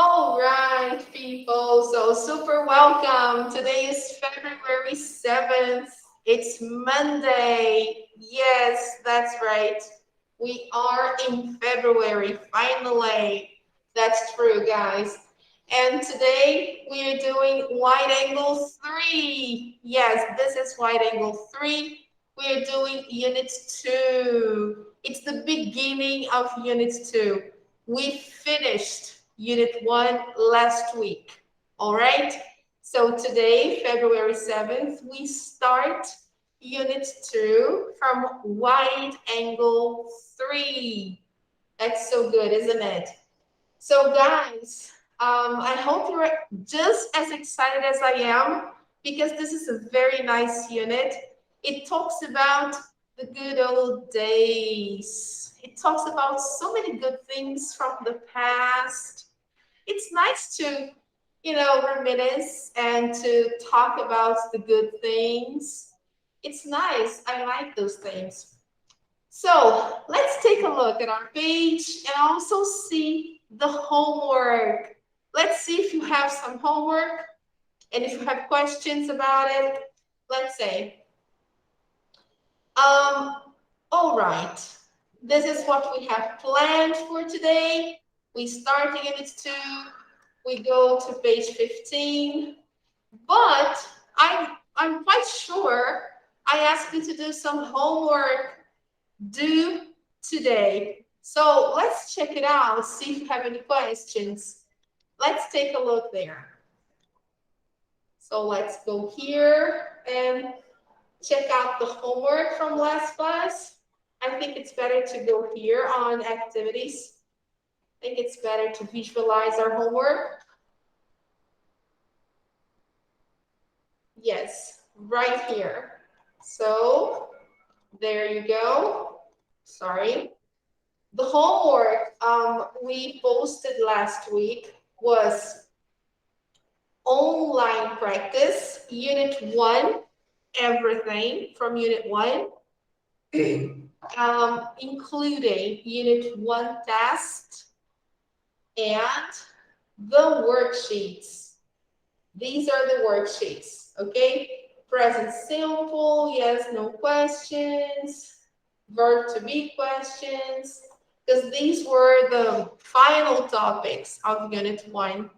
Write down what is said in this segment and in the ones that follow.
All right, people. So super welcome. Today is February 7th. It's Monday. Yes, that's right. We are in February, finally. That's true, guys. And today we are doing wide angle 3. Yes, this is wide angle 3. We are doing unit 2. It's the beginning of unit 2. We finished unit 1 last week. All right. So today, February 7th, we start unit 2 from wide angle 3. That's so good, isn't it? So guys, I hope you're just as excited as I am because this is a very nice unit. It talks about the good old days. It talks about so many good things from the past. It's nice to, reminisce and to talk about the good things. It's nice. I like those things. So let's take a look at our page and also see the homework. Let's see if you have some homework and if you have questions about it. Let's say, all right, this is what we have planned for today. We start unit 2, we go to page 15, but I'm quite sure I asked you to do some homework due today. So let's check it out, see if you have any questions. Let's take a look there. So let's go here and check out the homework from last class. I think it's better to go here on activities. I think it's better to visualize our homework. Yes, right here. So there you go. Sorry. The homework we posted last week was online practice, unit 1, everything from unit 1, including unit 1 test and the worksheets. These are the worksheets, okay? Present simple, yes, no questions, verb to be questions, because these were the final topics of unit 1.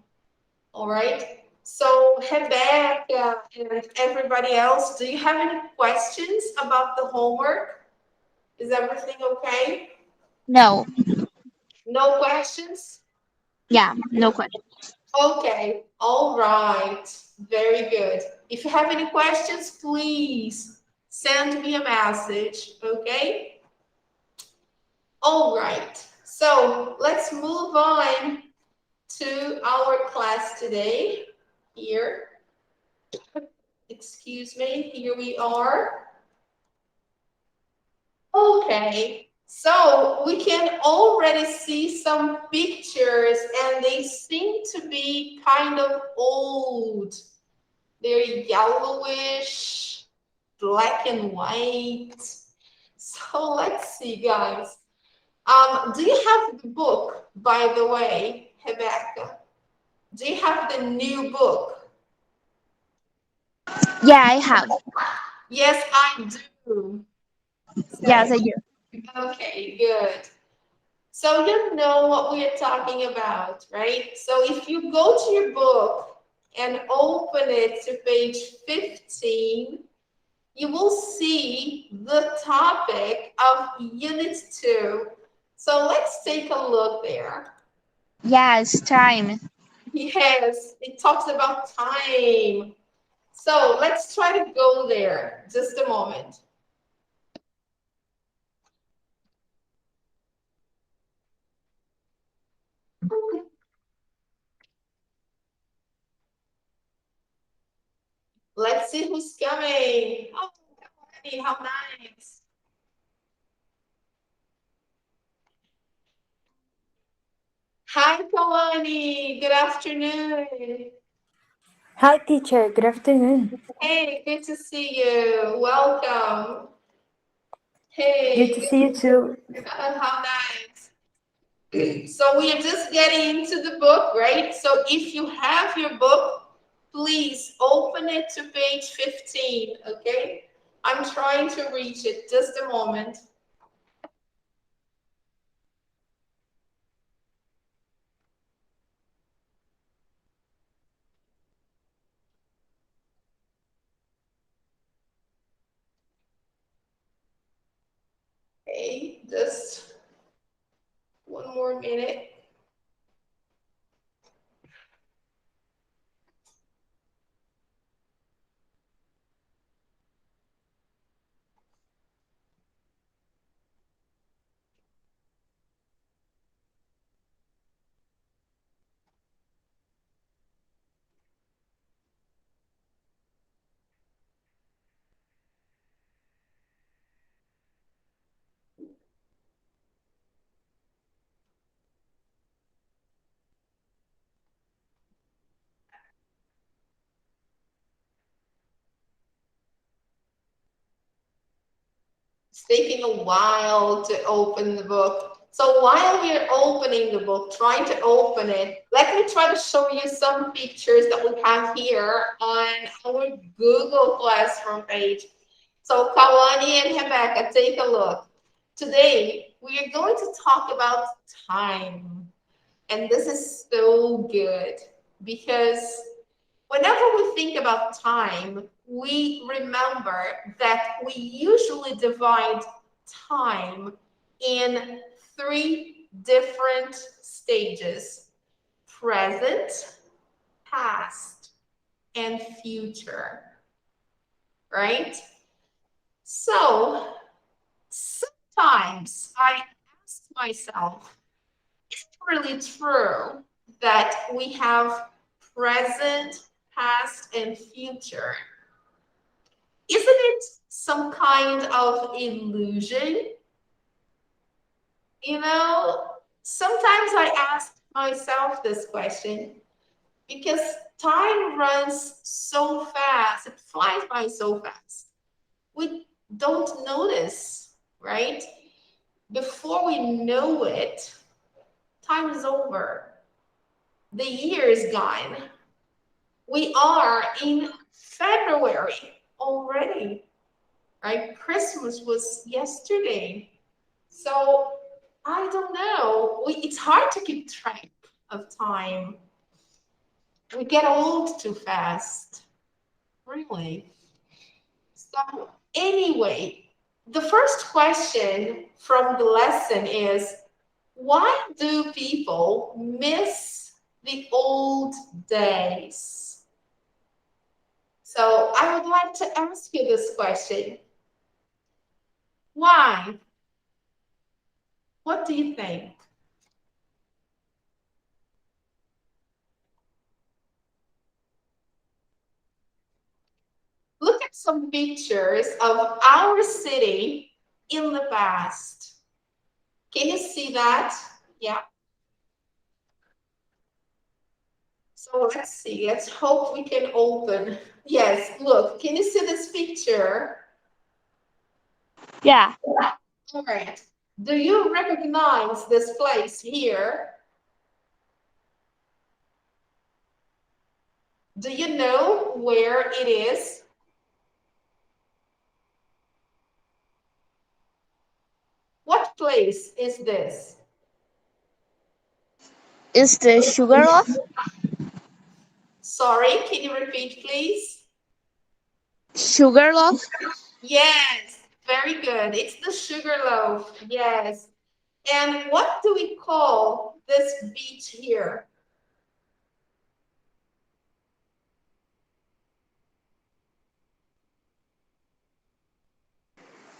All right. So Rebecca and everybody else, do you have any questions about the homework? Is everything okay? No. No questions? Yeah, no question. Okay. All right. Very good. If you have any questions, please send me a message. Okay. All right. So let's move on to our class today. Here, excuse me, here we are. Okay, so we can already see some pictures and they seem to be kind of old. They're yellowish, black and white. So let's see, guys. Do you have the book, by the way, Rebecca? Do you have the new book? Yeah, I have. Yes, I do. Yes, I So, do. okay, good. So you know what we are talking about, right? So if you go to your book and open it to page 15, you will see the topic of Unit 2. So let's take a look there. Yes, time. Yes, it talks about time. So let's try to go there. Just a moment. Let's see who's coming. Oh, Kalani, how nice. Hi, Kalani. Good afternoon. Hi, teacher. Good afternoon. Hey, good to see you. Welcome. Good to Hey, see you too. how nice. So we are just getting into the book, right? So if you have your book, please open it to page 15, okay? I'm trying to reach it, just a moment. Okay, just one more minute. It's taking a while to open the book. So while we're opening the book, trying to open it, let me try to show you some pictures that we have here on our Google Classroom page. So Kawani and Rebecca, take a look. Today, we are going to talk about time. And this is so good because whenever we think about time, we remember that we usually divide time in three different stages: present, past, and future, right? So sometimes I ask myself, is it really true that we have present, past, and future? Isn't it some kind of illusion? You know, sometimes I ask myself this question because time runs so fast, it flies by so fast. We don't notice, right? Before we know it, time is over. The year is gone. We are in February already, right? Christmas was yesterday. So I don't know. It's hard to keep track of time. We get old too fast, really. So anyway, the first question from the lesson is, why do people miss the old days? So I would like to ask you this question. Why? What do you think? Look at some pictures of our city in the past. Can you see that? Yeah. So let's see. Let's hope we can open. Yes, look. Can you see this picture? Yeah. All right. Do you recognize this place here? Do you know where it is? What place is this? Is the sugar loaf? Sorry, can you repeat, please? Sugar loaf? Yes, very good. It's the Sugarloaf. Yes. And what do we call this beach here?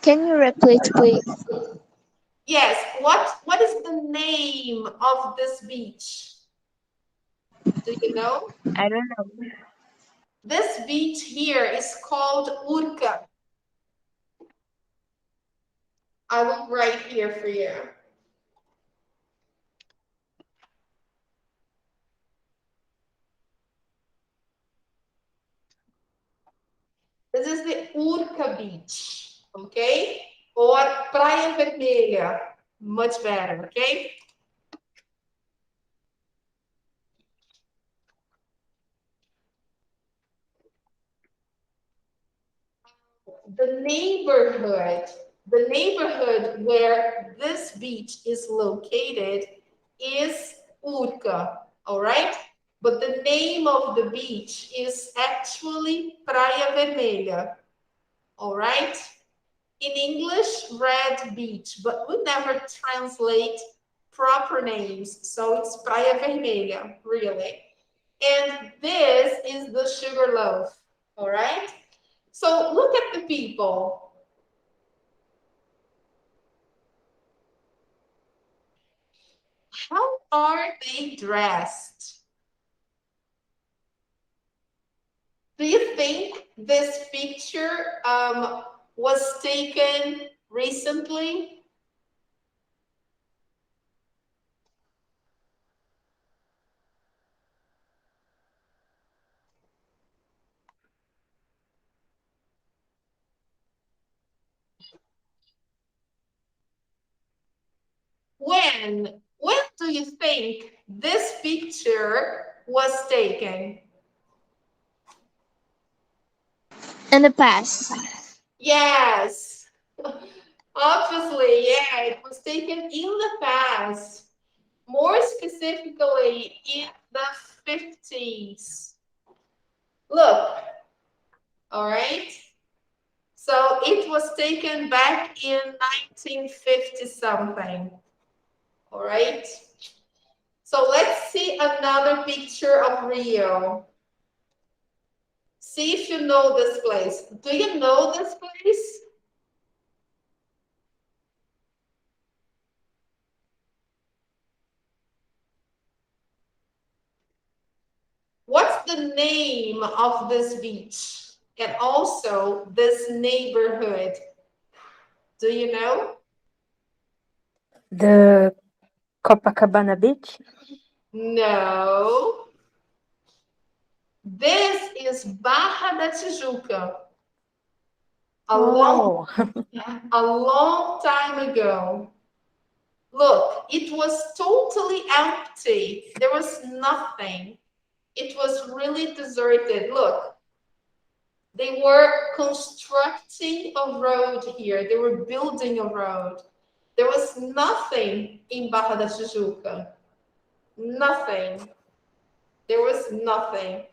Can you repeat, please? Yes, what is the name of this beach? Do you know? I don't know. This beach here is called Urca. I will write here for you. This is the Urca Beach, okay? Or Praia Vermelha, much better, okay? the neighborhood where this beach is located is Urca, all right? But the name of the beach is actually Praia Vermelha, all right? In English, Red Beach, but we never translate proper names, so it's Praia Vermelha, really. And this is the sugar loaf, all right? So look at the people. How are they dressed? Do you think this picture was taken recently? When do you think this picture was taken? In the past. Yes. Obviously, yeah, it was taken in the past. More specifically, in the 50s. Look, all right? So it was taken back in 1950 something. All right? So let's see another picture of Rio. See if you know this place. Do you know this place? What's the name of this beach and also this neighborhood? Do you know? The Copacabana Beach? No. This is Barra da Tijuca. A long time ago. Look, it was totally empty. There was nothing. It was really deserted. Look, they were constructing a road here. They were building a road. There was nothing in Barra da Tijuca. Nothing. There was nothing.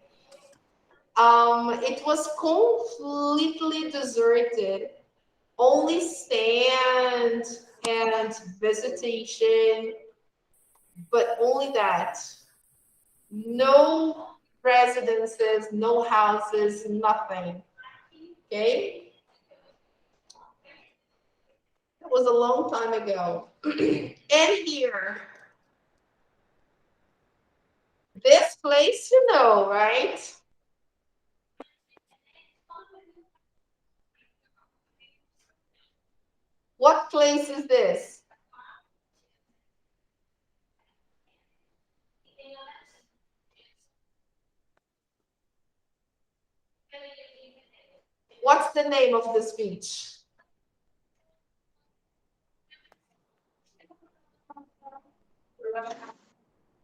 It was completely deserted. Only sand and vegetation, but only that. No residences, no houses, nothing. Okay? That was a long time ago. And here, this place you know, right? What place is this? What's the name of this beach?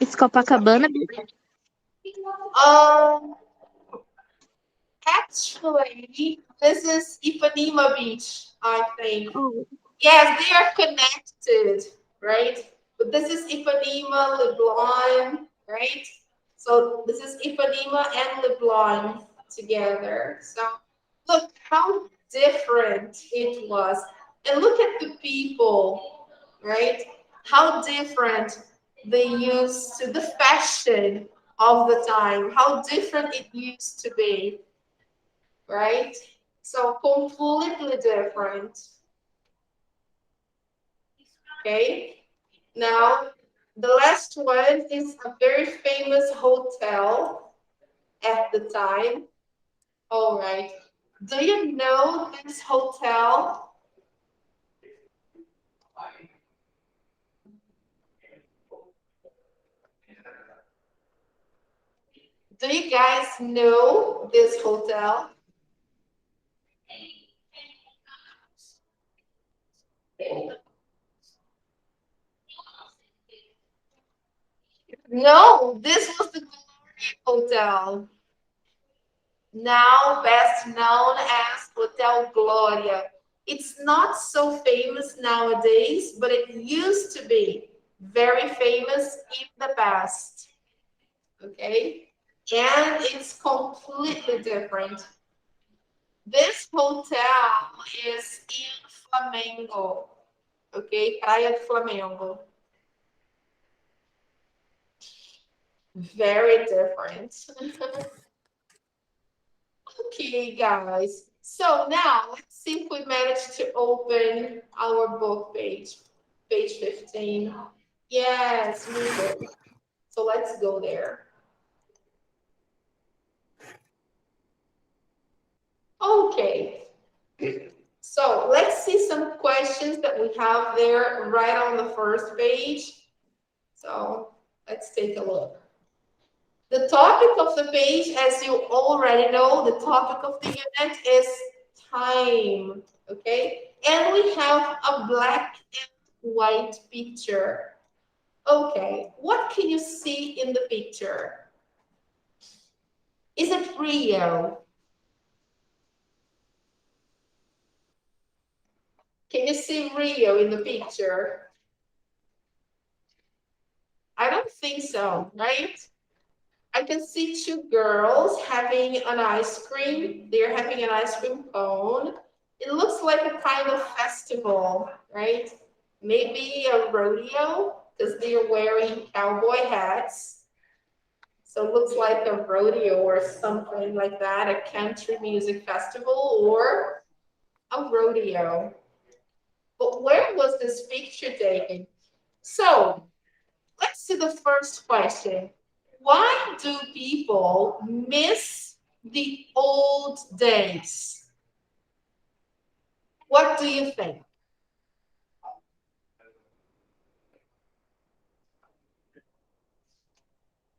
It's Copacabana Beach. Um, Actually, this is Ipanema Beach, I think. Oh, Yes, they are connected, right? But this is Ipanema, Leblon, right? So this is Ipanema and Leblon together. So look how different it was. And look at the people, right? How different they used to the fashion of the time, how different it used to be, right? So completely different. Okay. Now, the last one is a very famous hotel at the time. All right. Do you know this hotel? Do you guys know this hotel? No, this was the Gloria Hotel. now best known as Hotel Gloria. It's not so famous nowadays, but it used to be very famous in the past. Okay? And it's completely different. This hotel is in Flamengo. Okay? Praia de Flamengo. Very different. Okay, guys. So now let's see if we managed to open our book page, page 15. Yes, we did. So let's go there. Okay. So let's see some questions that we have there right on the first page. So let's take a look. The topic of the page, as you already know, the topic of the unit is time, okay? And we have a black and white picture. Okay, what can you see in the picture? Is it Rio? Can you see Rio in the picture? I don't think so, right? I can see two girls having an ice cream. They're having an ice cream cone. It looks like a kind of festival, right? Maybe a rodeo because they're wearing cowboy hats. So it looks like a rodeo or something like that, a country music festival or a rodeo. But where was this picture taken? So let's see the first question. Why do people miss the old days? What do you think?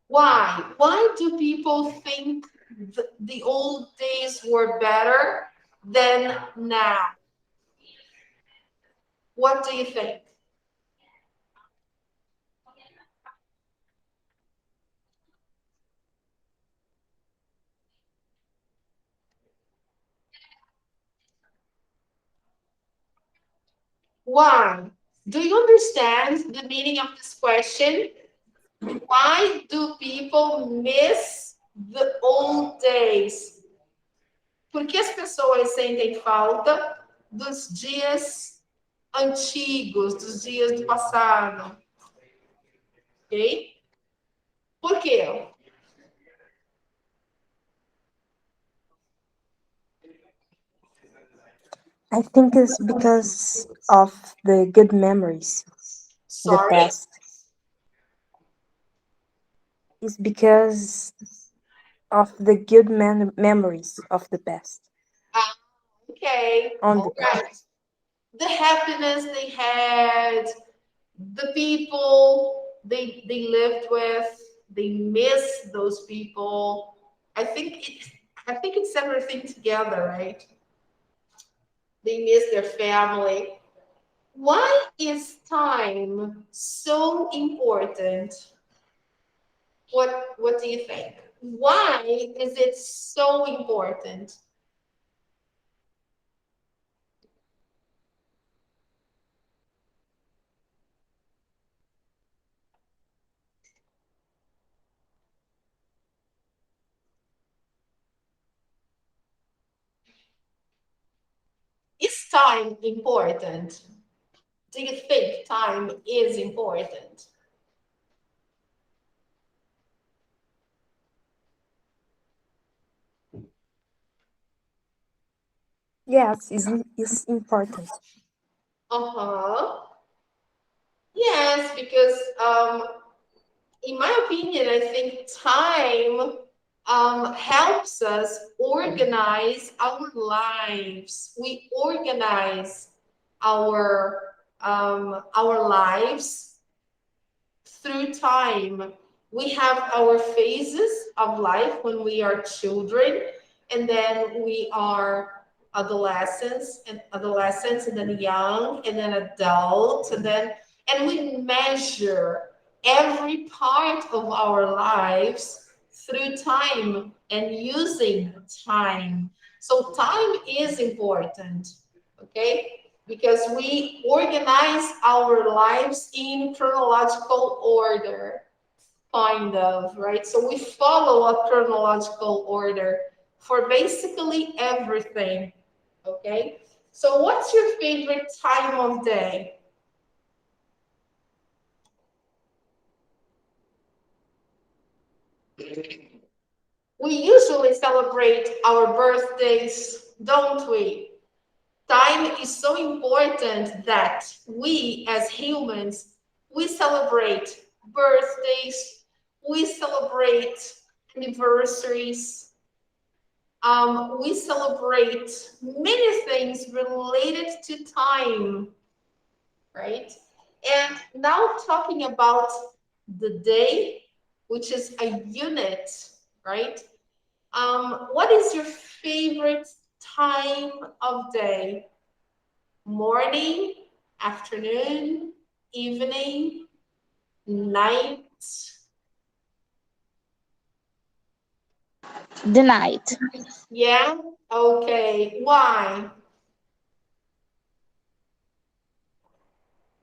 Why? Why do people think the old days were better than now? What do you think? Why? Do you understand the meaning of this question? Why do people miss the old days? Por que as pessoas sentem falta dos dias antigos, dos dias do passado? Ok? Por quê? I think it's because of the good memories, the Sorry? past. It's because of the good memories of the past. Okay, On the all right. The happiness they had, the people they lived with, they miss those people. I think it's everything together, right? They miss their family. Why is time so important? What do you think? Why is it so important? Is time important? Do you think time is important? Yes, it's important. Uh-huh. Yes, because in my opinion, I think time helps us organize our lives. We organize our lives through time. We have our phases of life when we are children, and then we are adolescents, and then young, and then adult, and we measure every part of our lives through time and using time. So time is important, okay? Because we organize our lives in chronological order, kind of, right? So we follow a chronological order for basically everything, okay? So what's your favorite time of day? We usually celebrate our birthdays, don't we? Time is so important that we as humans, we celebrate birthdays, we celebrate anniversaries, we celebrate many things related to time, right? And now talking about the day, which is a unit, right? What is your favorite time of day? Morning, afternoon, evening, night? The night. Yeah? Okay. Why?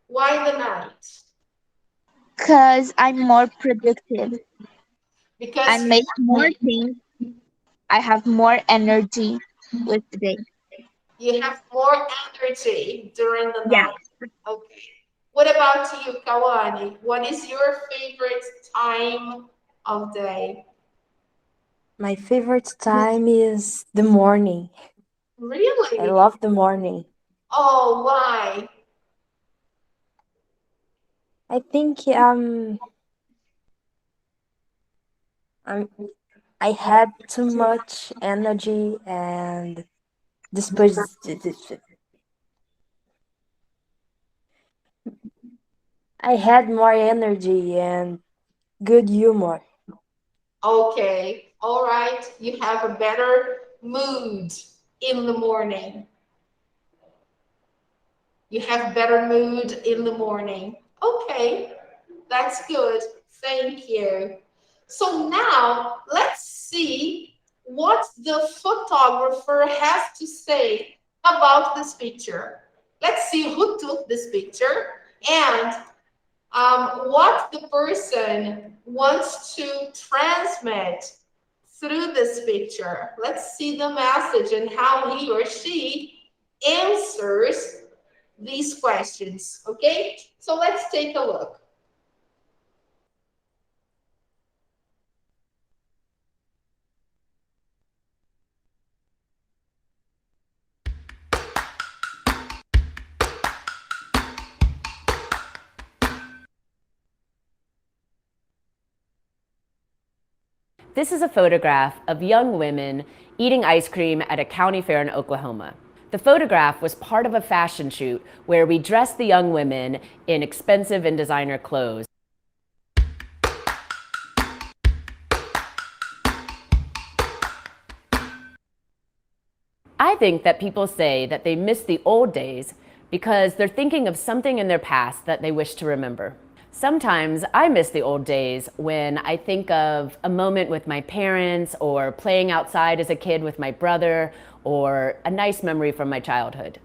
Why the night? Because I'm more productive. I Because make more things. I have more energy with the day. you have more energy during the Yeah. night. Okay. What about you, Kawani? What is your favorite time of day? My favorite time is the morning. I Really? love the morning. Oh, why? I think I'm, I had too much energy and dispos- I had more energy and good humor. Okay. All right. You have a better mood in the morning. You have better mood in the morning. Okay. That's good. Thank you. So now let's see what the photographer has to say about this picture. Let's see who took this picture and what the person wants to transmit through this picture. Let's see the message and how he or she answers these questions. Okay, so let's take a look. This is a photograph of young women eating ice cream at a county fair in Oklahoma. The photograph was part of a fashion shoot where we dressed the young women in expensive and designer clothes. I think that people say that they miss the old days because they're thinking of something in their past that they wish to remember. Sometimes I miss the old days when I think of a moment with my parents or playing outside as a kid with my brother or a nice memory from my childhood.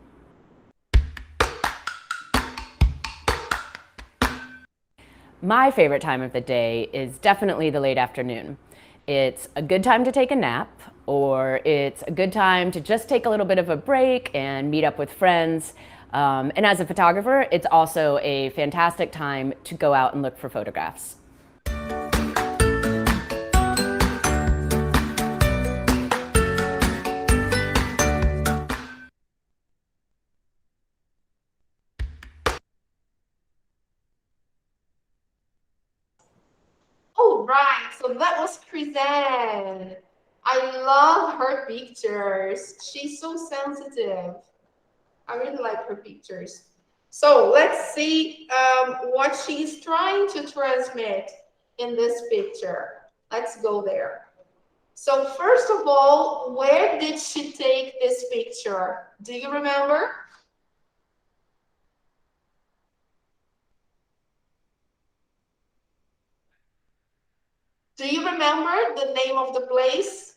My favorite time of the day is definitely the late afternoon. It's a good time to take a nap, or it's a good time to just take a little bit of a break and meet up with friends. And as a photographer, it's also a fantastic time to go out and look for photographs. Oh, right. So that was Chrisanne. I love her pictures. She's so sensitive. I really like her pictures. So let's see what she's trying to transmit in this picture. Let's go there. So first of all, where did she take this picture? Do you remember? Do you remember the name of the place?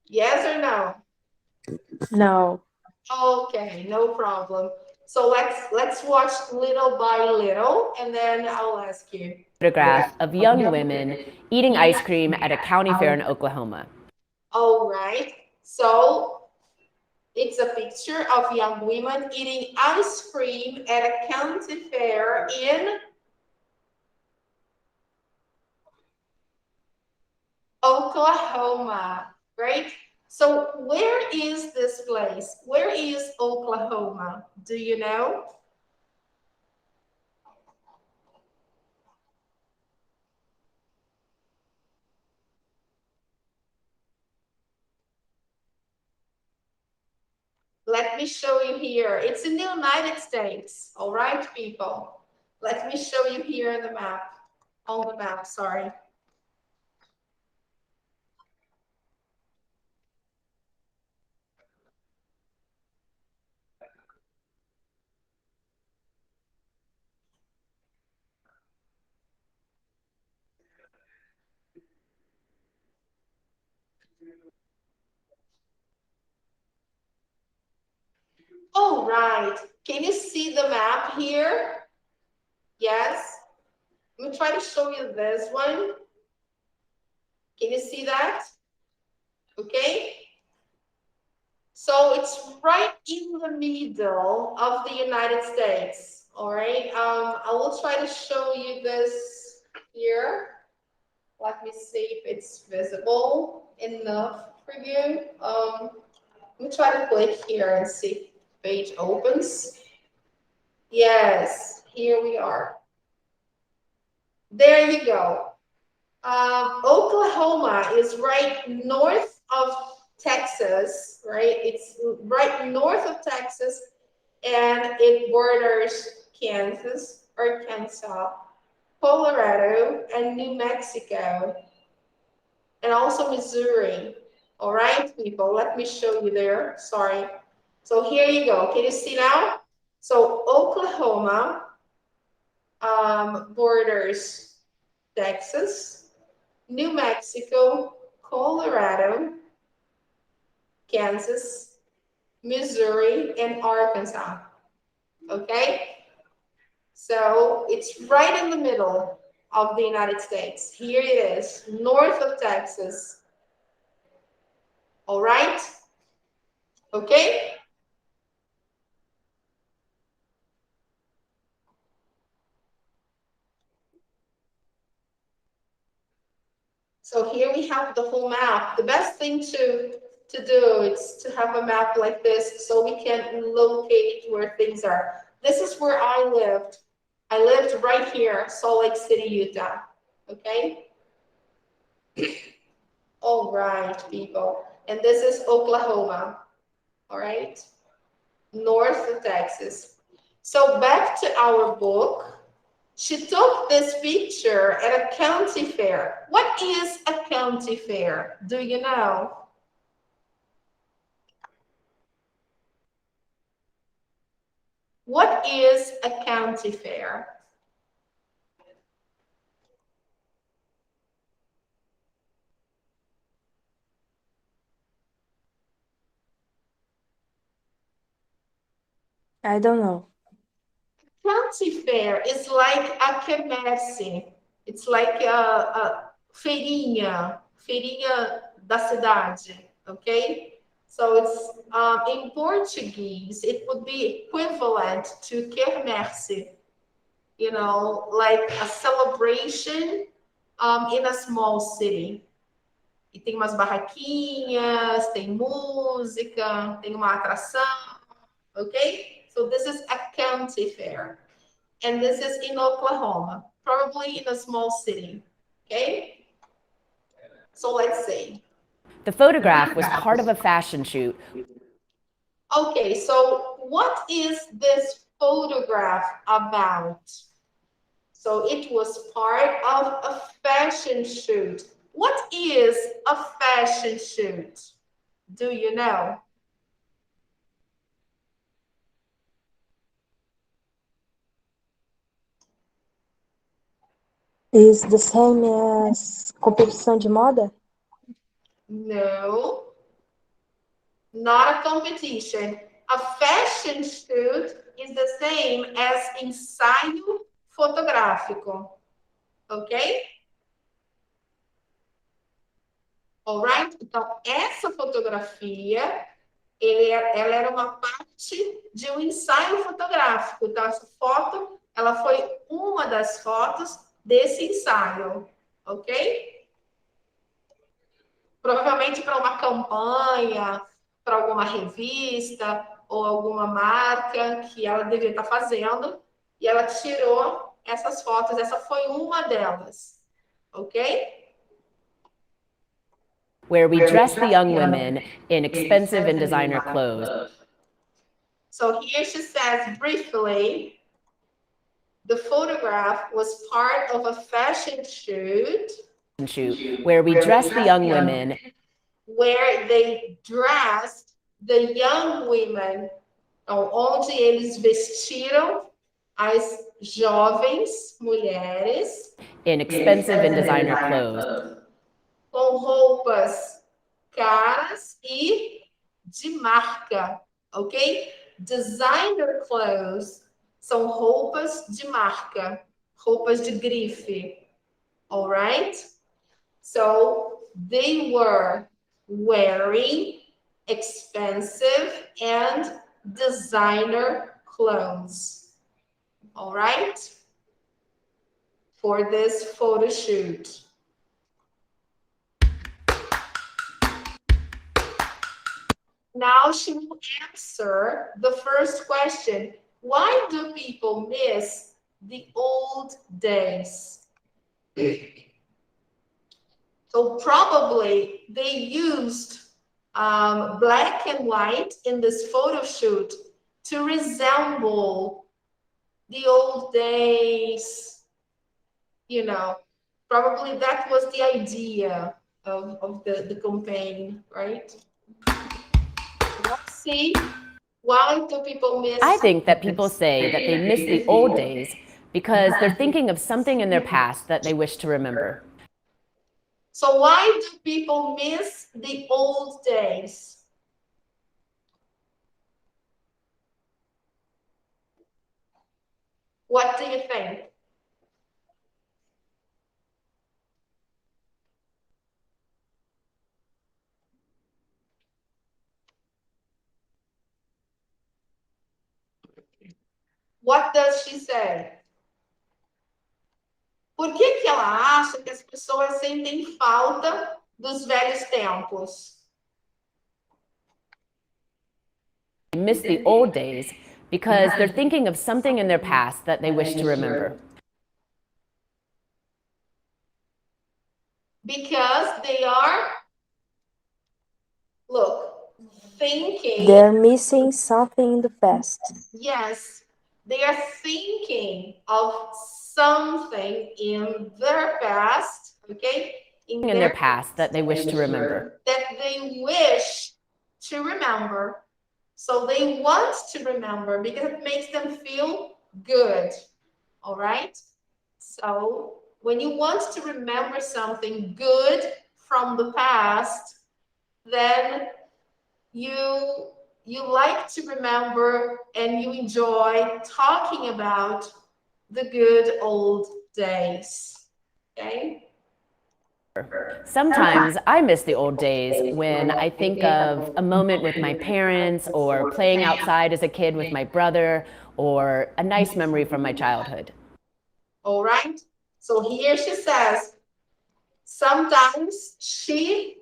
Yes or no? No. Okay, no problem. So let's watch little by little, and then I'll ask you. Photograph of young women eating ice cream at a county fair in Oklahoma. All right. So it's a picture of young women eating ice cream at a county fair in Oklahoma, right? So where is this place? Where is Oklahoma? Do you know? Let me show you here. It's in the United States. All right, people. Let me show you here on the map. On the map, sorry. All right. Can you see the map here? Yes. Let me try to show you this one. Can you see that? Okay. So it's right in the middle of the United States. All right. I will try to show you this here. Let me see if it's visible enough for you. Let me try to click here and see if the page opens. Yes, here we are. There you go. Oklahoma is right north of Texas, right? It's right north of Texas, and it borders Kansas, Arkansas, Colorado, and New Mexico, and also Missouri. All right, people, let me show you there. Sorry. So here you go. Can you see now? So Oklahoma borders Texas, New Mexico, Colorado, Kansas, Missouri, and Arkansas. Okay? So it's right in the middle of the United States. Here it is, north of Texas. All right? Okay? So here we have the whole map. The best thing to do is to have a map like this so we can locate where things are. This is where I lived. I lived right here, Salt Lake City, Utah. Okay? All right, people. And this is Oklahoma. All right? North of Texas. So back to our book. She took this picture at a county fair. What is a county fair? Do you know? What is a county fair? I don't know. County fair is like a quermesse. It's like a feirinha, feirinha da cidade, okay? So it's in Portuguese, it would be equivalent to quermesse, you know, like a celebration in a small city. E tem umas barraquinhas, tem música, tem uma atração, okay? So this is a county fair. And this is in Oklahoma, probably in a small city, okay? So let's see. The photograph was part of a fashion shoot. Okay, so what is this photograph about? So it was part of a fashion shoot. What is a fashion shoot? Do you know? Is the same as competição de moda? No, not a competition. A fashion shoot is the same as ensaio fotográfico. Ok? Alright? Então, essa fotografia, ela era uma parte de um ensaio fotográfico. Então, essa foto, ela foi uma das fotos desse ensaio. Ok? Provavelmente para uma campanha, para alguma revista ou alguma marca que ela devia estar fazendo. E ela tirou essas fotos. Essa foi uma delas. Ok? Where we dress the young women in expensive and designer clothes. So here she says briefly, the photograph was part of a fashion shoot Where we dress the young women where they dressed the young women, então, onde eles vestiram as jovens mulheres in expensive and designer clothes. com roupas caras e de marca, ok? Designer clothes são roupas de marca, roupas de grife, alright? So they were wearing expensive and designer clothes, alright? For this photo shoot. Now she will answer the first question. Why do people miss the old days? So probably they used black and white in this photo shoot to resemble the old days. You know, probably that was the idea of the campaign, right? Let's see. Why do people miss? I think that people say that they miss the old days because they're thinking of something in their past that they wish to remember. So why do people miss the old days? What do you think? What does she say? Por que ela acha que as pessoas sentem falta dos velhos tempos? They miss the old days because they're thinking of something in their past that they wish to remember. Because they are, look, thinking. They're missing something in the past. Yes, they are thinking of something in their past, okay? In their past that they wish to remember. That they wish to remember. So they want to remember because it makes them feel good, all right? So when you want to remember something good from the past, then you like to remember and you enjoy talking about the good old days, okay? Sometimes I miss the old days when I think of a moment with my parents or playing outside as a kid with my brother or a nice memory from my childhood. All right, so here she says, sometimes she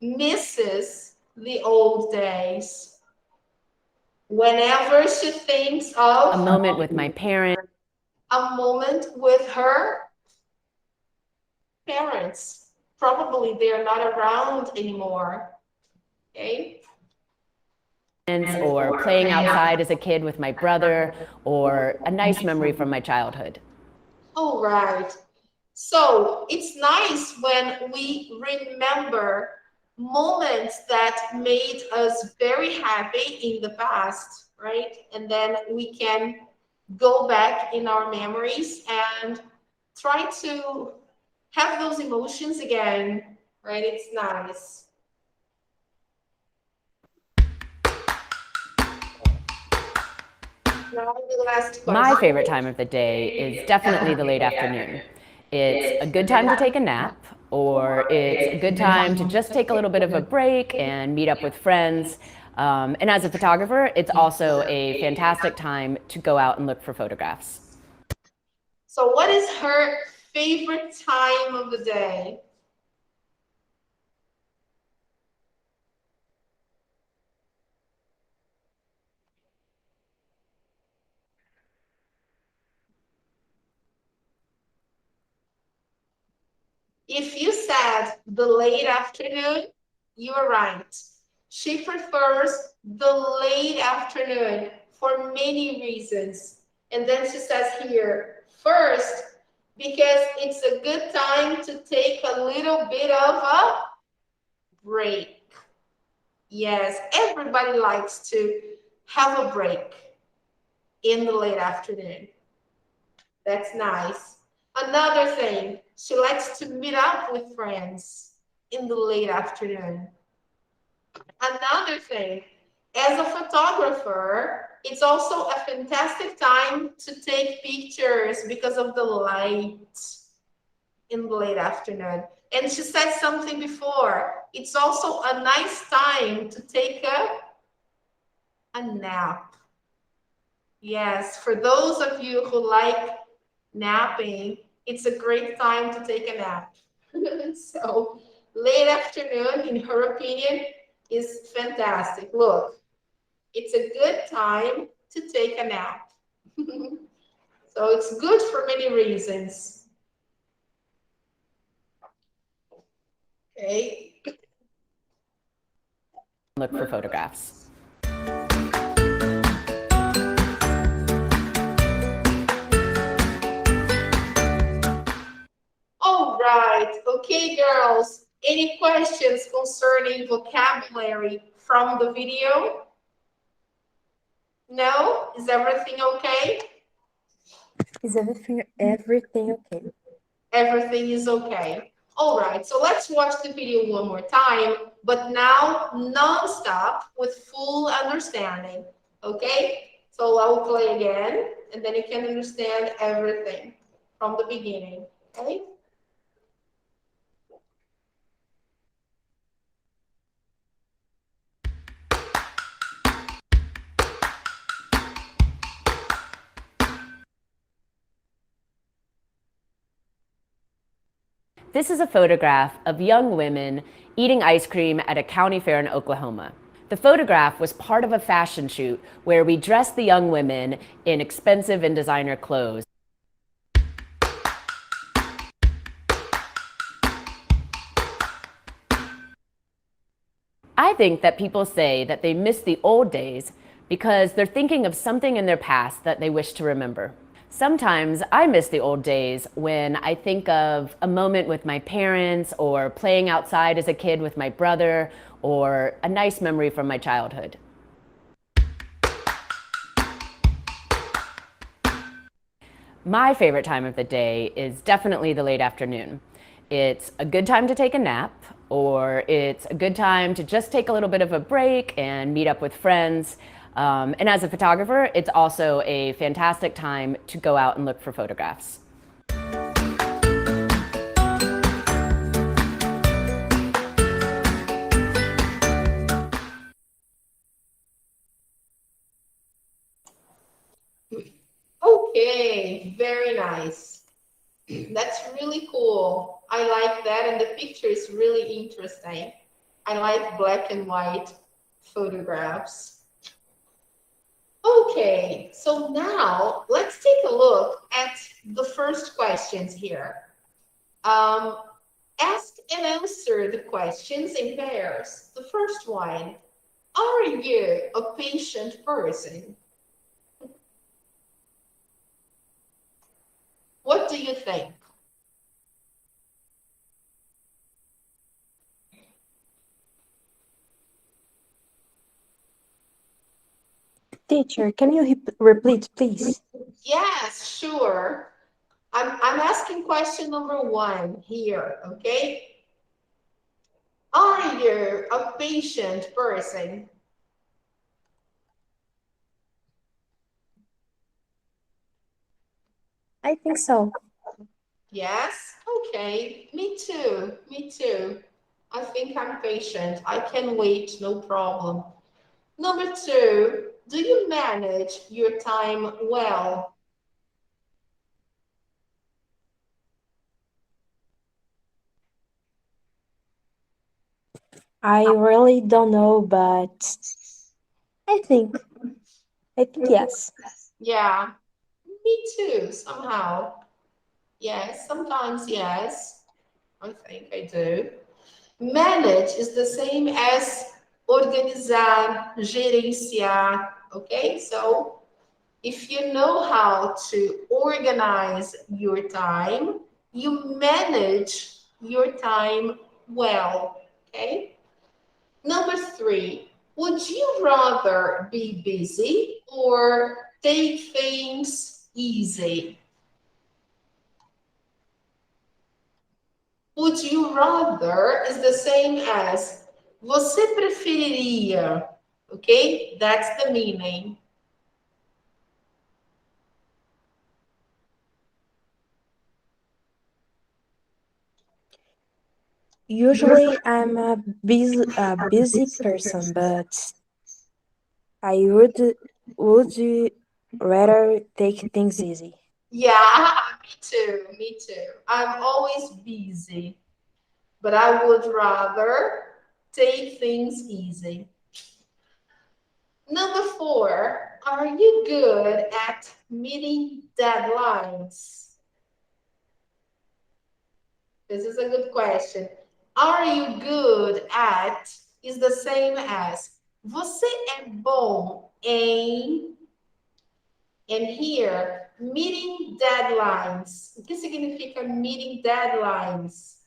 misses the old days whenever she thinks of a moment with my parents, a moment with her parents. Probably they're not around anymore, okay? Or playing outside as a kid with my brother or a nice memory from my childhood. All right, so it's nice when we remember moments that made us very happy in the past, right? And then we can go back in our memories and try to have those emotions again, right? It's nice. Now the last question. My favorite time of the day is definitely the late afternoon. It's a good time to take a nap, or it's a good time to just take a little bit of a break and meet up with friends. And as a photographer, it's also a fantastic time to go out and look for photographs. So what is her favorite time of the day? If you said the late afternoon, you are right. She prefers the late afternoon for many reasons. And then she says here, first, because it's a good time to take a little bit of a break. Yes, everybody likes to have a break in the late afternoon. That's nice. Another thing, she likes to meet up with friends in the late afternoon. Another thing, as a photographer, it's also a fantastic time to take pictures because of the light in the late afternoon. And she said something before, it's also a nice time to take a nap. Yes, for those of you who like napping, it's a great time to take a nap. So late afternoon, in her opinion, is fantastic. Look, it's a good time to take a nap. So it's good for many reasons. Okay. Look for photographs. All right. Okay, girls. Any questions concerning vocabulary from the video? No? Is everything okay? Is everything okay? Everything is okay. All right, so let's watch the video one more time, but now non-stop with full understanding, okay? So I'll play again, and then you can understand everything from the beginning, okay? This is a photograph of young women eating ice cream at a county fair in Oklahoma. The photograph was part of a fashion shoot where we dressed the young women in expensive and designer clothes. I think that people say that they miss the old days because they're thinking of something in their past that they wish to remember. Sometimes I miss the old days when I think of a moment with my parents or playing outside as a kid with my brother or a nice memory from my childhood. My favorite time of the day is definitely the late afternoon. It's a good time to take a nap, or it's a good time to just take a little bit of a break and meet up with friends. And as a photographer, it's also a fantastic time to go out and look for photographs. Okay, very nice. That's really cool. I like that, and the picture is really interesting. I like black and white photographs. Okay, so now let's take a look at the first questions here. Ask and answer the questions in pairs. The first one, are you a patient person? What do you think? Teacher, can you repeat, please? Yes, sure. I'm asking question number 1 here, okay? Are you a patient person? I think so. Yes? Okay. Me too. Me too. I think I'm patient. I can wait, no problem. Number 2, do you manage your time well? I really don't know, but I think I think yes. Yeah, me too, somehow. Yes, sometimes yes. I think I do. Manage is the same as organizar, gerenciar, okay? So if you know how to organize your time, you manage your time well, okay? Number 3, would you rather be busy or take things easy? Would you rather is the same as você preferiria, okay? That's the meaning. Usually I'm a busy person, but I would rather take things easy. Yeah, me too, me too. I'm always busy, but I would rather take things easy. Number 4, are you good at meeting deadlines? This is a good question. Are you good at is the same as você é bom em and here meeting deadlines. O que significa meeting deadlines?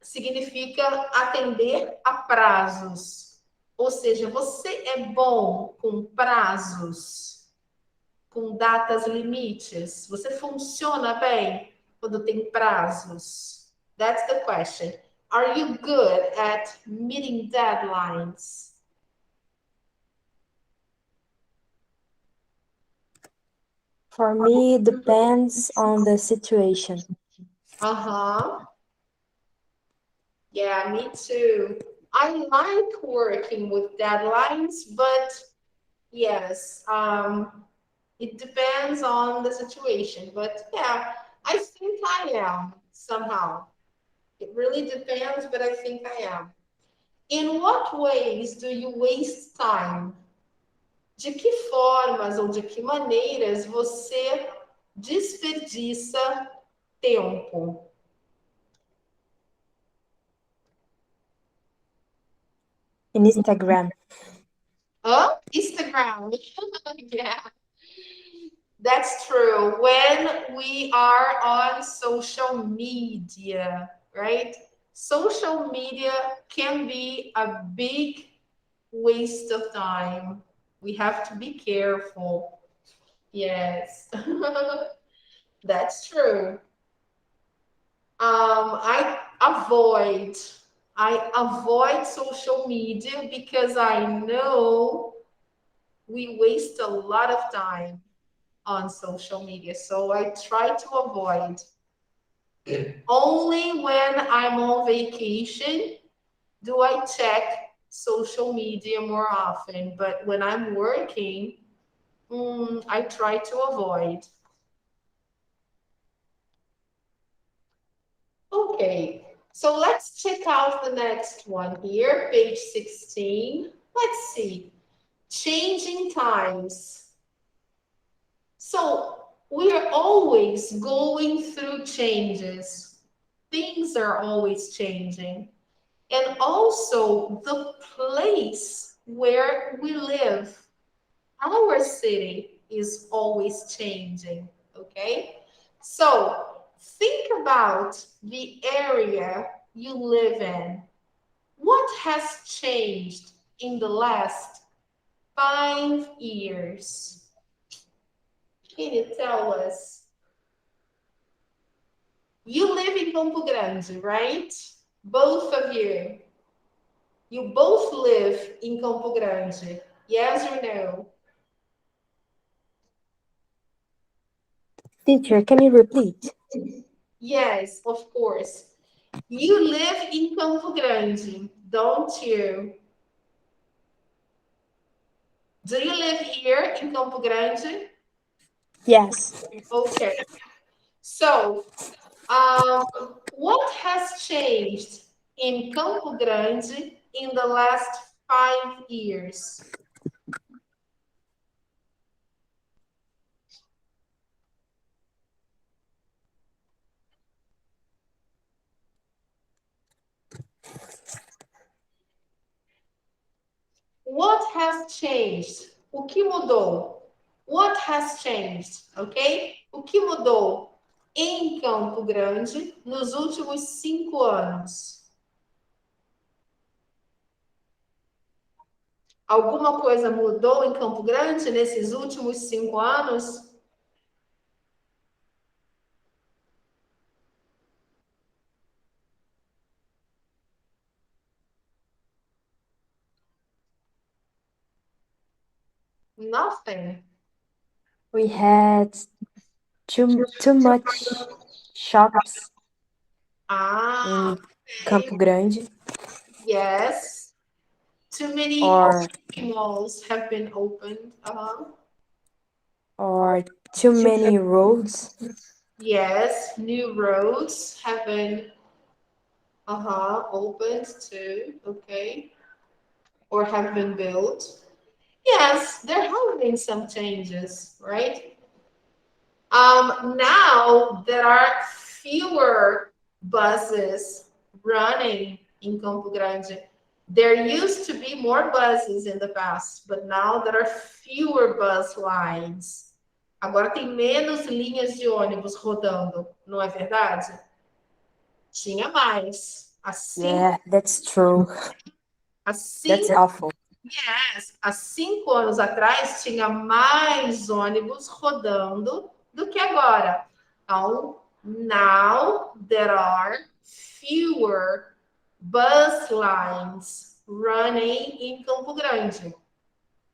Significa atender a prazos. Ou seja, você é bom com prazos, com datas limites. Você funciona bem quando tem prazos. That's the question. Are you good at meeting deadlines? For me, it depends on the situation. Uh-huh. Yeah, me too. I like working with deadlines, but yes, it depends on the situation. But yeah, I think I am somehow. It really depends, but I think I am. In what ways do you waste time? De que formas ou de que maneiras você desperdiça tempo? In Instagram, Oh, Instagram. Yeah, that's true. When we are on social media, right? Social media can be a big waste of time. We have to be careful. Yes, that's true. I avoid social media because I know we waste a lot of time on social media. So I try to avoid. Only when I'm on vacation do I check social media more often. But when I'm working, I try to avoid. Okay, so let's check out the next one here, page 16. Let's see. Changing times. So we are always going through changes. Things are always changing. And also the place where we live, our city is always changing. Okay? So think about the area you live in. What has changed in the last 5 years? Can you tell us? You live in Campo Grande, right? Both of you. You both live in Campo Grande. Yes or no? Teacher, can you repeat? Yes, of course. You live in Campo Grande, don't you? Do you live here in Campo Grande? Yes. Okay. So, what has changed in Campo Grande in the last 5 years? What has changed? O que mudou? What has changed? Ok? O que mudou em Campo Grande nos últimos 5 anos? Alguma coisa mudou em Campo Grande nesses últimos 5 anos? Nothing. We had too much shops Ah, in Campo Grande, yes. Too many or malls have been opened. or too many roads, Yes, new roads have been opened too. Okay, or have been built. Yes, there have been some changes, right? Now there are fewer buses running in Campo Grande. There used to be more buses in the past, but now there are fewer bus lines. Agora tem menos linhas de ônibus rodando, não é verdade? Tinha mais. yeah, that's true. That's Assim, awful. yes, há 5 anos atrás tinha mais ônibus rodando do que agora. Então, now there are fewer bus lines running in Campo Grande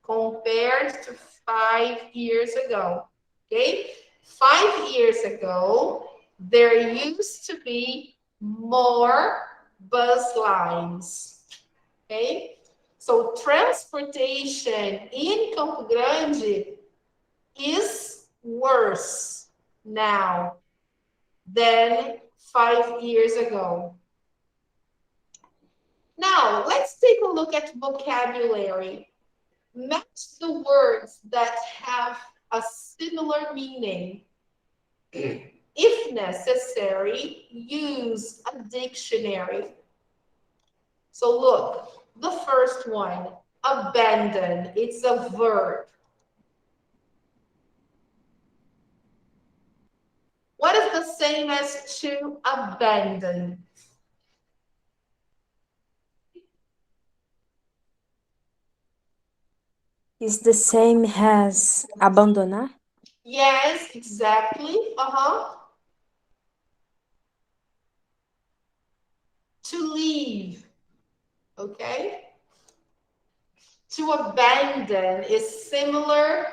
compared to 5 years ago. Okay? 5 years ago, there used to be more bus lines. Okay? So transportation in Campo Grande is worse now than 5 years ago. Now, let's take a look at vocabulary. Match the words that have a similar meaning. If necessary, use a dictionary. So look, the first one, abandon. It's a verb. What is the same as to abandon? Is the same as abandonar? Yes, exactly. To leave. Okay? To abandon is similar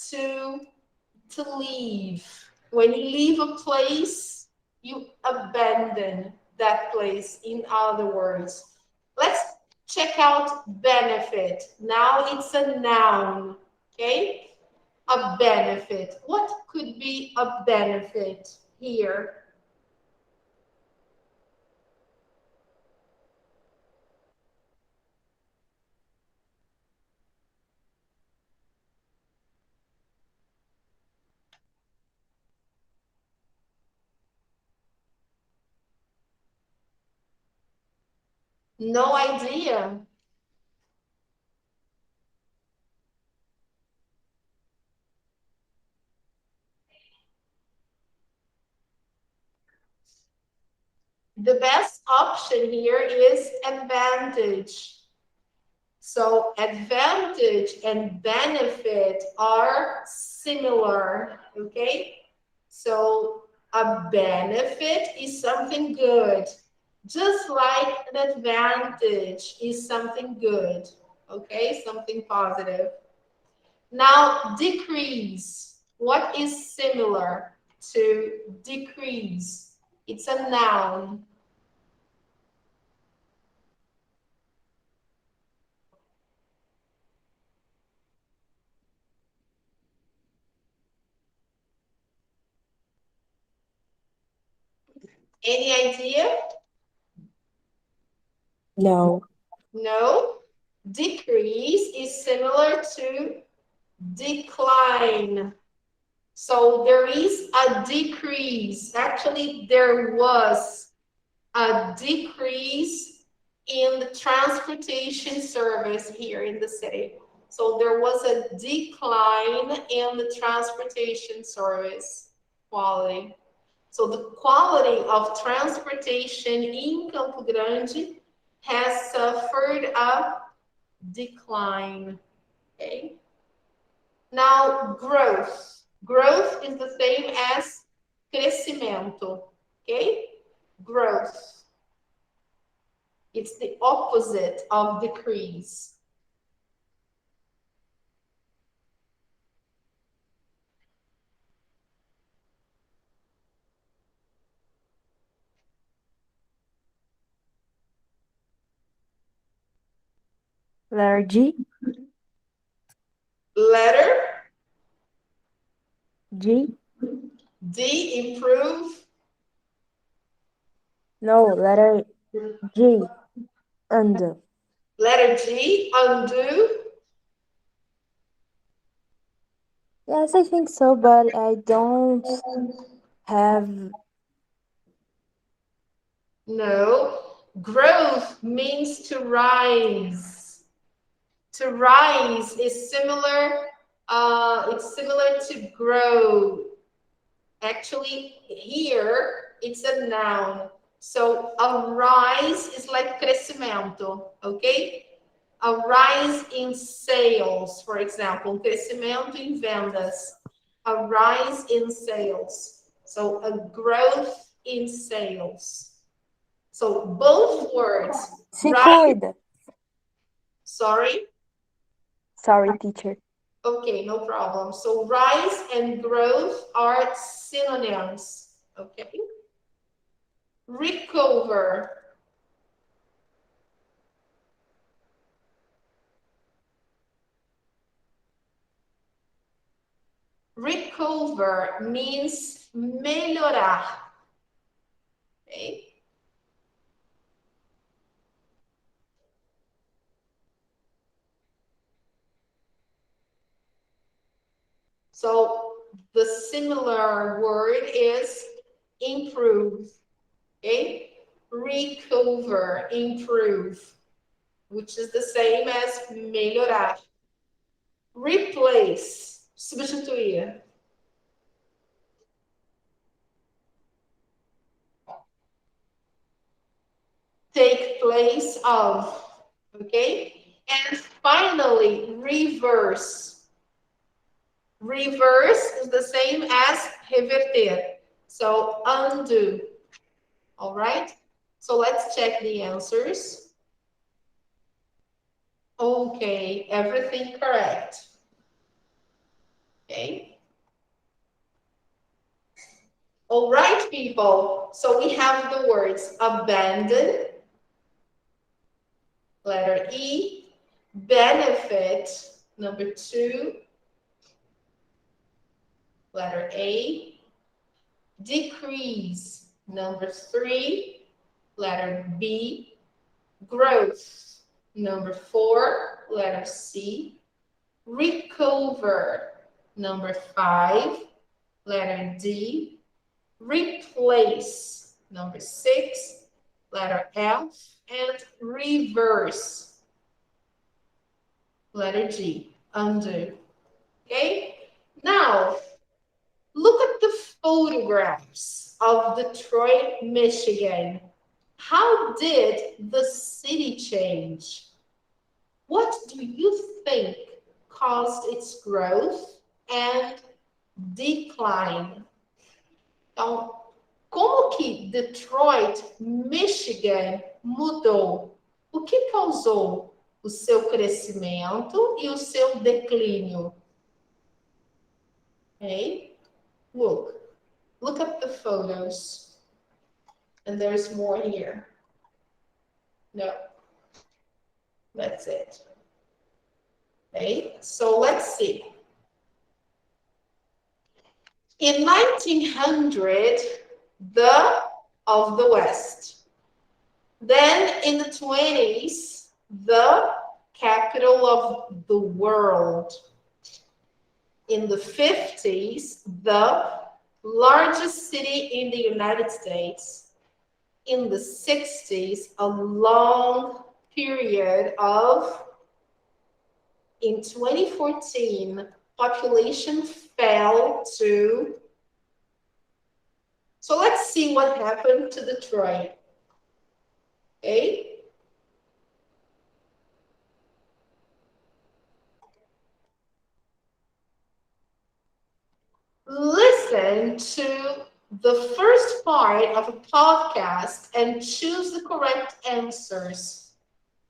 to leave. When you leave a place, you abandon that place, in other words. Let's check out benefit. Now it's a noun, okay? A benefit. What could be a benefit here? No idea. The best option here is advantage. So advantage and benefit are similar, okay? So a benefit is something good, just like an advantage is something good, okay? Something positive. Now, decrease. What is similar to decrease? It's a noun. Any idea? No. No. Decrease is similar to decline. So there is a decrease. Actually, there was a decrease in the transportation service here in the city. So there was a decline in the transportation service quality. So the quality of transportation in Campo Grande has suffered a decline. Okay. Now, growth. Growth is the same as crescimento. Okay. Growth. It's the opposite of decrease. Letter G. Letter G. D, improve. No, letter G. Undo. Letter G, undo. Yes, I think so, but I don't have. No. Growth means to rise. To rise is similar. It's similar to grow. Actually, here it's a noun. So a rise is like crescimento, okay? A rise in sales, for example, crescimento em vendas. A rise in sales. So a growth in sales. So both words. Se Rise, cuida. sorry. Sorry, teacher. Okay, no problem. So rise and growth are synonyms. Okay. Recover. Recover means melhorar. Okay. So the similar word is improve. Okay. Recover, improve, which is the same as melhorar. Replace, substituir. Take place of, okay? And finally, reverse. Reverse is the same as reverter. So undo, all right? So let's check the answers. Okay, everything correct. Okay. All right, people. So we have the words abandon, letter E, benefit, number 2, letter A, decrease, number 3, letter B, growth, number 4, letter C, recover, number 5, letter D, replace, number 6, letter F, and reverse, letter G, undo. Okay, now look at the photographs of Detroit, Michigan. How did the city change? What do you think caused its growth and decline. Então, como que Detroit, Michigan mudou? O que causou o seu crescimento e o seu declínio? Okay? Look at the photos. And there's more here. No, that's it. Okay, so let's see. In 1900, of the West. Then in the 20s, the capital of the world. In the 50s, the largest city in the United States. In the 60s, a long period of, in 2014, population fell to, so let's see what happened to Detroit. Okay. Listen to the first part of a podcast and choose the correct answers.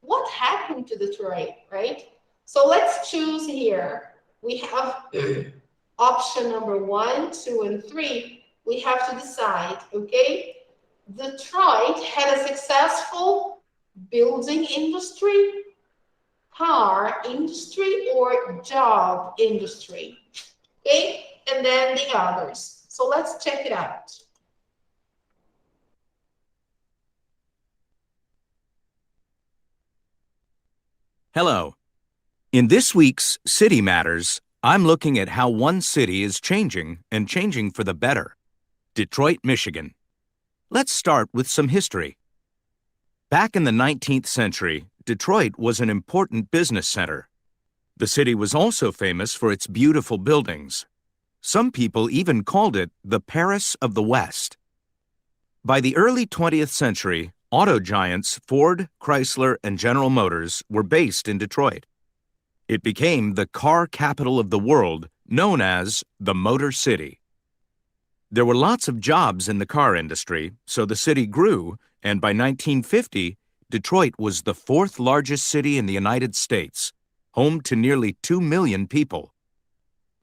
What happened to Detroit, right? So let's choose here. We have option number 1, 2, and 3. We have to decide, okay? Detroit had a successful building industry, car industry, or job industry, okay? And then the others. So let's check it out. Hello. In this week's City Matters, I'm looking at how one city is changing and changing for the better. Detroit, Michigan. Let's start with some history. Back in the 19th century, Detroit was an important business center. The city was also famous for its beautiful buildings. Some people even called it the Paris of the West. By the early 20th century, auto giants Ford, Chrysler, and General Motors were based in Detroit. It became the car capital of the world, known as the Motor City. There were lots of jobs in the car industry, so the city grew, and by 1950, Detroit was the 4th largest city in the United States, home to nearly 2 million people.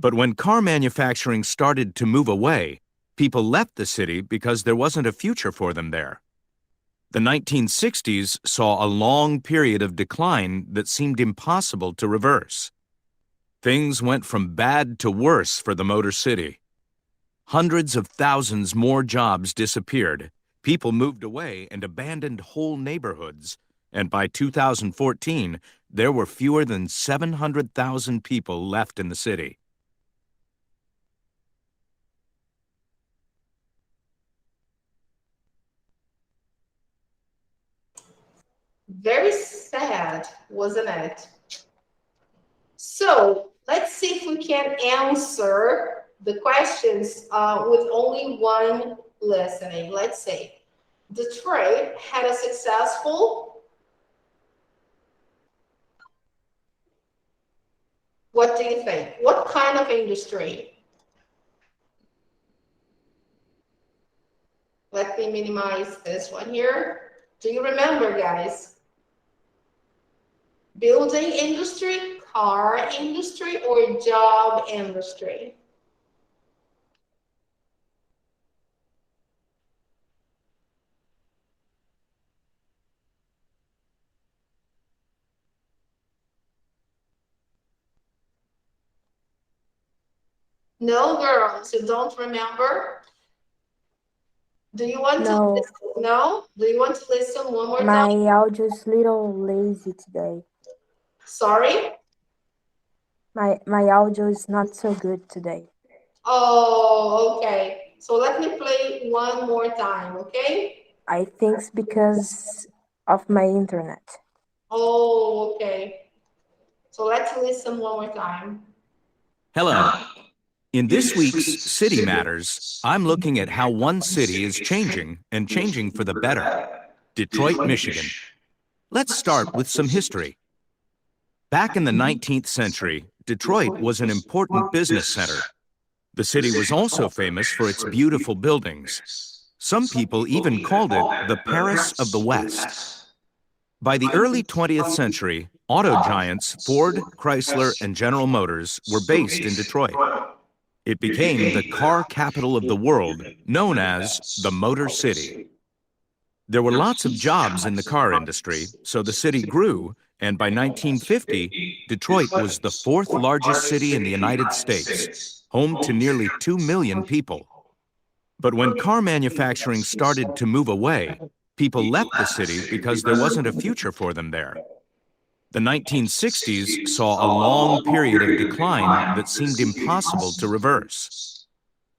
But when car manufacturing started to move away, people left the city because there wasn't a future for them there. The 1960s saw a long period of decline that seemed impossible to reverse. Things went from bad to worse for the Motor City. Hundreds of thousands more jobs disappeared, people moved away and abandoned whole neighborhoods, and by 2014, there were fewer than 700,000 people left in the city. Very sad, wasn't it? So let's see if we can answer the questions with only one listening. Let's say Detroit had a successful, what do you think? What kind of industry? Let me minimize this one here. Do you remember, guys? Building industry, car industry, or job industry? No, girls, you don't remember? Do you want to No. listen? No? Do you want to listen one more time? My audio is little lazy today. Sorry? My audio is not so good today. Oh, okay. So let me play one more time, okay? I think it's because of my internet. Oh, okay. So let's listen one more time. Hello. In this week's City Matters, I'm looking at how one city is changing and changing for the better. Detroit, Michigan. Let's start with some history. Back in the 19th century, Detroit was an important business center. The city was also famous for its beautiful buildings. Some people even called it the Paris of the West. By the early 20th century, auto giants Ford, Chrysler, and General Motors were based in Detroit. It became the car capital of the world, known as the Motor City. There were lots of jobs in the car industry, so the city grew, and by 1950, Detroit was the fourth largest city in the United States, home to nearly 2 million people. But when car manufacturing started to move away, people left the city because there wasn't a future for them there. The 1960s saw a long period of decline that seemed impossible to reverse.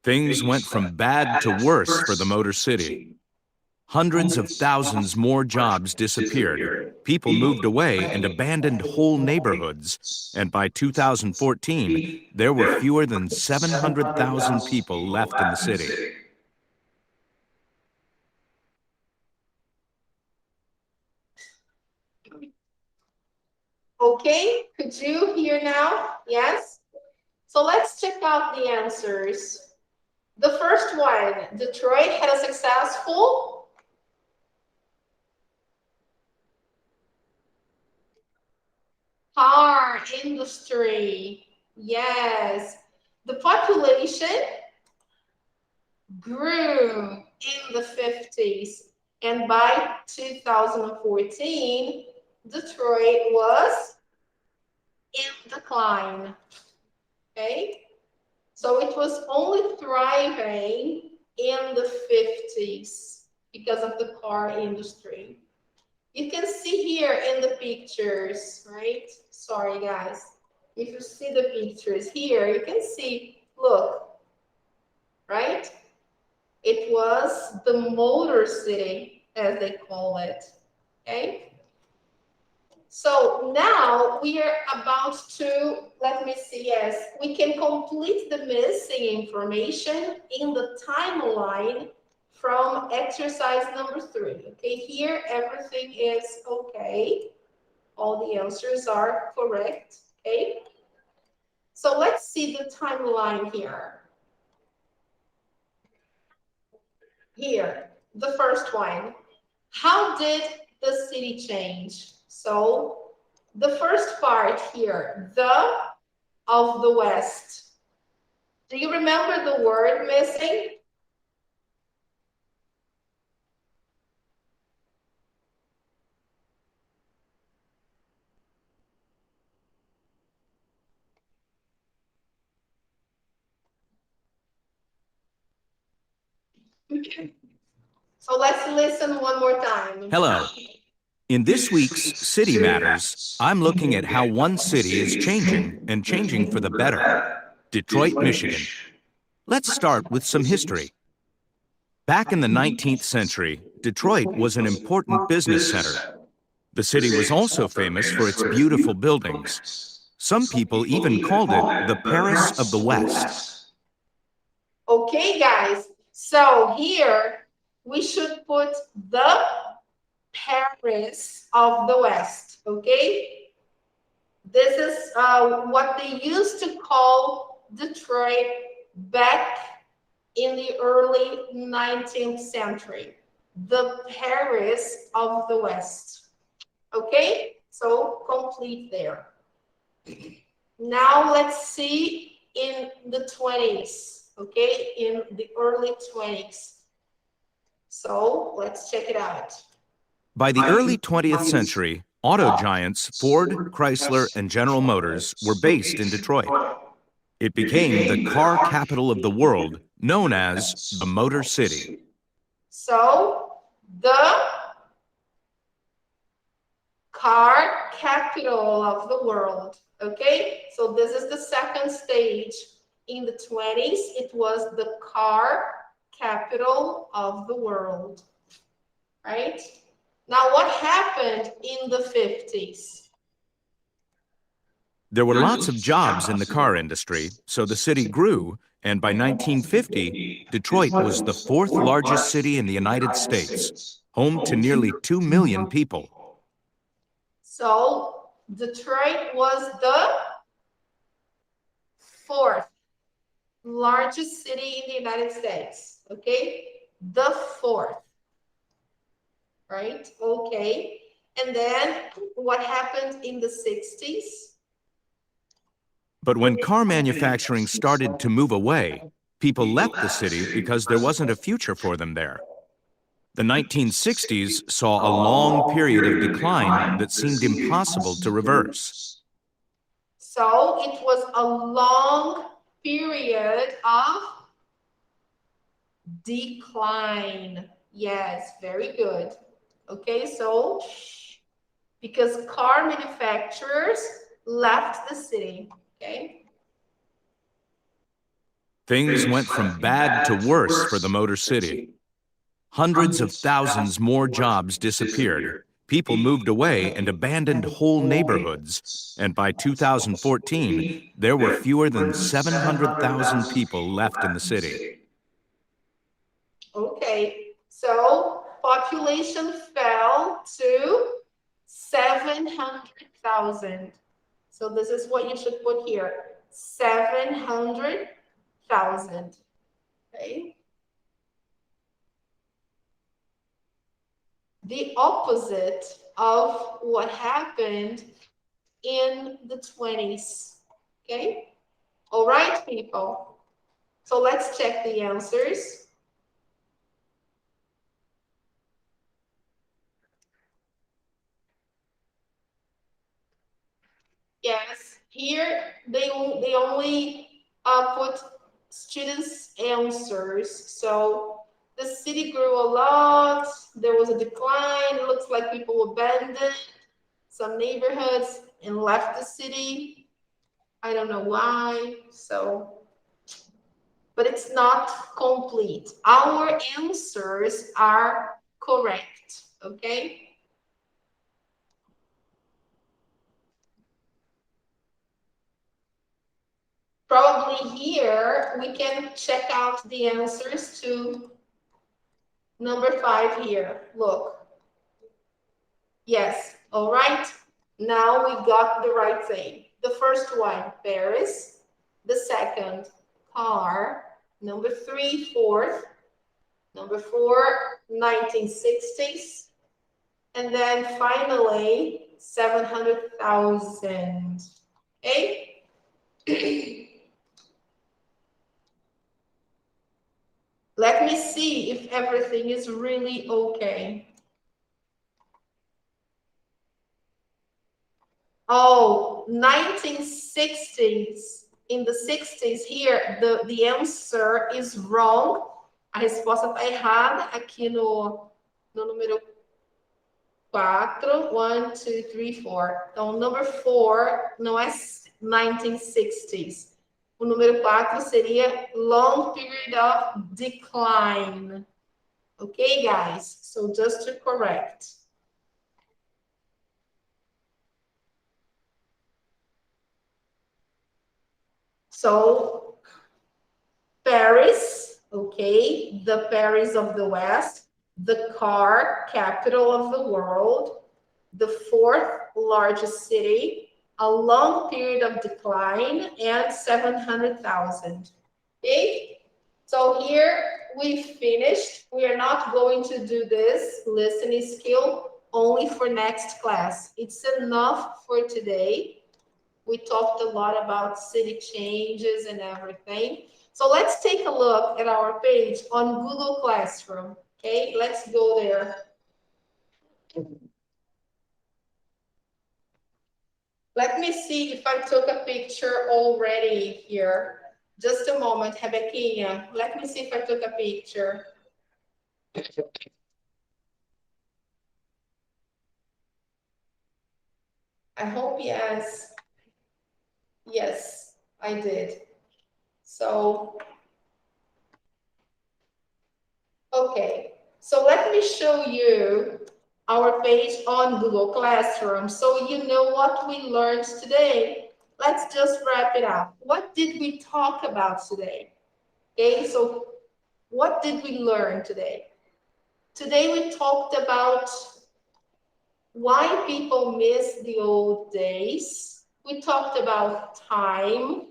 Things went from bad to worse for the Motor City. Hundreds of thousands more jobs disappeared. People moved away and abandoned whole neighborhoods. And by 2014, there were fewer than 700,000 people left in the city. Okay, could you hear now? Yes? So let's check out the answers. The first one, Detroit had a successful car industry. Yes. The population grew in the 50s, and by 2014, Detroit was in decline. Okay? So it was only thriving in the 50s because of the car industry. You can see here in the pictures, right? Sorry, guys. If you see the pictures here, you can see, look, right? It was the Motor City, as they call it, okay? So now we are about to, let me see, yes, we can complete the missing information in the timeline from exercise number 3. Okay, here everything is okay. All the answers are correct, okay? So let's see the timeline here. Here, the first one. How did the city change? So the first part here, the of the West. Do you remember the word missing? Okay. So let's listen one more time. Hello. In this week's City Matters, I'm looking at how one city is changing and changing for the better. Detroit, Michigan. Let's start with some history. Back in the 19th century, Detroit was an important business center. The city was also famous for its beautiful buildings. Some people even called it the Paris of the West. Okay, guys. So here we should put the Paris of the West, okay? This is what they used to call Detroit back in the early 19th century, the Paris of the West, okay? So complete there. Now let's see in the 20s, okay? In the early 20s. So let's check it out. By the early 20th century, auto giants Ford, Chrysler, and General Motors were based in Detroit. It became the car capital of the world, known as the Motor City. So, the car capital of the world, okay? So this is the second stage. In the 20s, it was the car capital of the world, right? Now, what happened in the 50s? There were lots of jobs in the car industry, so the city grew, and by 1950, Detroit was the fourth largest city in the United States, home to nearly 2 million people. So, Detroit was the fourth largest city in the United States, okay? The fourth, right? Okay. And then what happened in the 60s? But when car manufacturing started to move away, people left the city because there wasn't a future for them there. The 1960s saw a long period of decline that seemed impossible to reverse. So it was a long period of decline. Yes, very good. Okay, so because car manufacturers left the city, okay? Things went from bad to worse for the Motor City. Hundreds of thousands more jobs disappeared. People moved away and abandoned whole neighborhoods. And by 2014, there were fewer than 700,000 people left in the city. Okay, so population fell to 700,000. So this is what you should put here, 700,000, okay? The opposite of what happened in the 20s, okay? All right, people. So let's check the answers. Yes, here they only put students' answers. So the city grew a lot. There was a decline. It looks like people abandoned some neighborhoods and left the city. I don't know why. So, but it's not complete. Our answers are correct. Okay. Probably here we can check out the answers to number 5 here. Look. Yes, all right. Now we got the right thing. The first one, Paris. The second, car. Number 3, fourth. Number 4, 1960s. And then finally, 700,000. Okay? Let me see if everything is really okay. Oh, 1960s. In the 60s here, the answer is wrong. A resposta está errada aqui no número 4. 1, 2, 3, 4. Então, number 4 não é 1960s. O número 4 seria long period of decline. Okay, guys? So just to correct. So Paris, okay, the Paris of the West, the car capital of the world, the 4th largest city, a long period of decline, and 700,000. Okay, so here we finished. We are not going to do this listening skill only for next class. It's enough for today. We talked a lot about city changes and everything. So let's take a look at our page on Google Classroom. Okay, let's go there. Let me see if I took a picture already here. Just a moment, Rebequinha. Let me see if I took a picture. I hope yes. Yes, I did. So, okay. So let me show you our page on Google Classroom so you know what we learned today. Let's just wrap it up. What did we talk about today? Okay, so what did we learn today? Today we talked about why people miss the old days. We talked about time.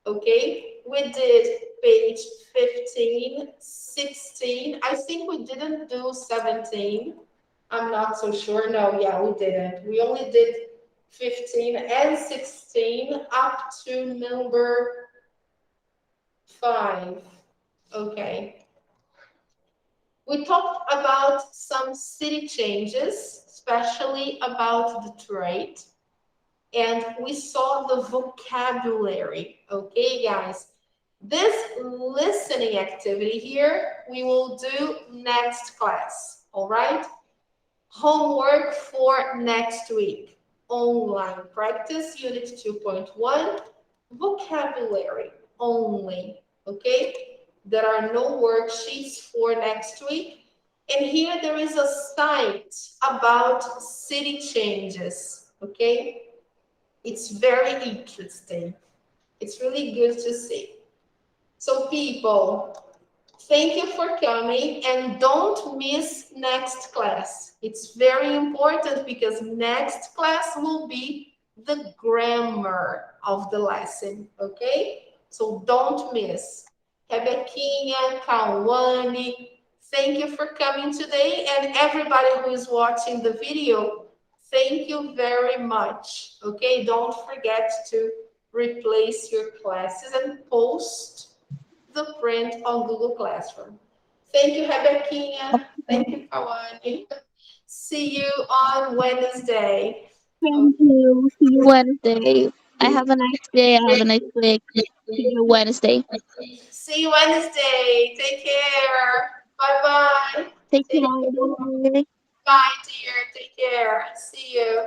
Okay, we did page 15, 16. I think we didn't do 17. I'm not so sure. No, yeah, we didn't. We only did 15 and 16 up to number 5. Okay. We talked about some city changes, especially about Detroit, and we saw the vocabulary. Okay, guys. This listening activity here, we will do next class, all right? Homework for next week. Online practice, unit 2.1, vocabulary only, okay? There are no worksheets for next week. And here there is a site about city changes, okay? It's very interesting. It's really good to see. So people, thank you for coming and don't miss next class. It's very important because next class will be the grammar of the lesson, okay? So don't miss. Rebequinha, Kawane, thank you for coming today, and everybody who is watching the video, thank you very much, okay? Don't forget to replace your classes and post the print on Google Classroom. Thank you, Rebequinha. Thank you, Kawane. See you on Wednesday. Thank you. See you Wednesday. I have a nice day. I have a nice week. See you Wednesday. See you Wednesday. Take care. Bye-bye. Take Take care. Bye. Bye, dear. Take care. See you.